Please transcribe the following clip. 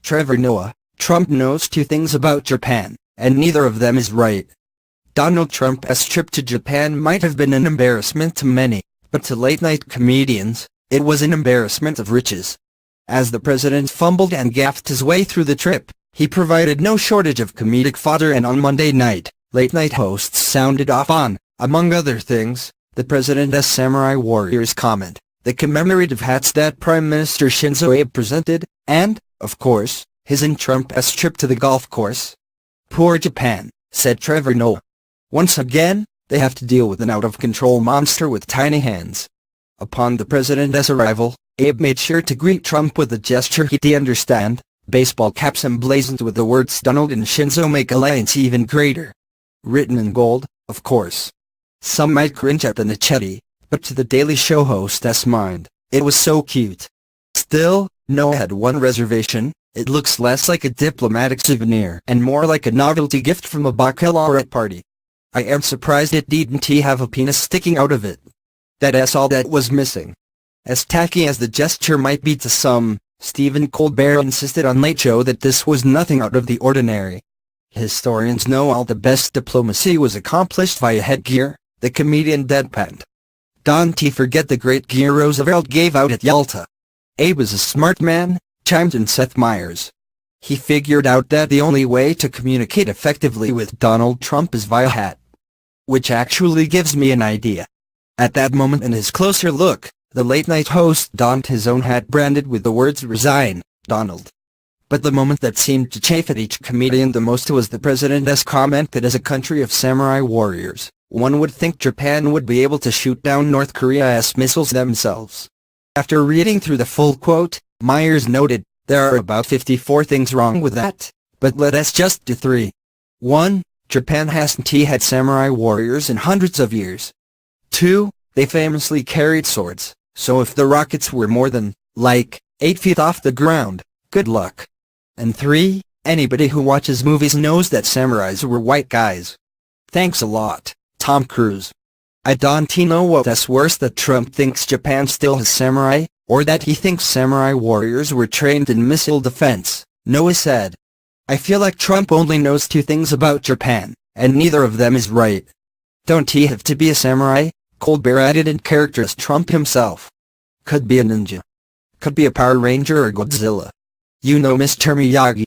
Trevor Noah, Trump knows two things about Japan, and neither of them is right. Donald Trump's trip to Japan might have been an embarrassment to many, but to late-night comedians, it was an embarrassment of riches. As the president fumbled and gaffed his way through the trip, he provided no shortage of comedic fodder, and on Monday night, late-night hosts sounded off on, among other things, the president's samurai warriors comment, the commemorative hats that Prime Minister Shinzo Abe presented, and, of course, his and Trump's trip to the golf course. Poor Japan, said Trevor Noah. Once again, they have to deal with an out-of-control monster with tiny hands. Upon the president's arrival, Abe made sure to greet Trump with a gesture he'd understand. Baseball caps emblazoned with the words Donald and Shinzo make alliance even greater. Written in gold, of course. Some might cringe at the nicety, but to the Daily Show hostess' mind, it was so cute. Still, Noah had one reservation: it looks less like a diplomatic souvenir and more like a novelty gift from a bachelorette party. I am surprised it didn't have a penis sticking out of it. That's all that was missing. As tacky as the gesture might be to some, Stephen Colbert insisted on Late Show that this was nothing out of the ordinary. Historians know all the best diplomacy was accomplished via headgear, the comedian deadpanned. Don't forget the great gear Roosevelt gave out at Yalta. Abe was a smart man, chimed in Seth Meyers. He figured out that the only way to communicate effectively with Donald Trump is via hat. Which actually gives me an idea. At that moment, in his closer look, the late-night host donned his own hat branded with the words "Resign, Donald." But the moment that seemed to chafe at each comedian the most was the president's comment that as a country of samurai warriors, one would think Japan would be able to shoot down North Korea's missiles themselves. After reading through the full quote, Meyers noted, there are about 54 things wrong with that, but let us just do 3. 1. Japan hasn't had samurai warriors in hundreds of years. 2. They famously carried swords, so if the rockets were more than, 8 feet off the ground, good luck. And 3. Anybody who watches movies knows that samurais were white guys. Thanks a lot, Tom Cruise. I don't know what's worse, that Trump thinks Japan still has samurai, or that he thinks samurai warriors were trained in missile defense, Noah said. I feel like Trump only knows 2 things about Japan, and neither of them is right. Don't he have to be a samurai? Colbert added in character as Trump himself. Could be a ninja. Could be a Power Ranger or Godzilla. You know Mr. Miyagi.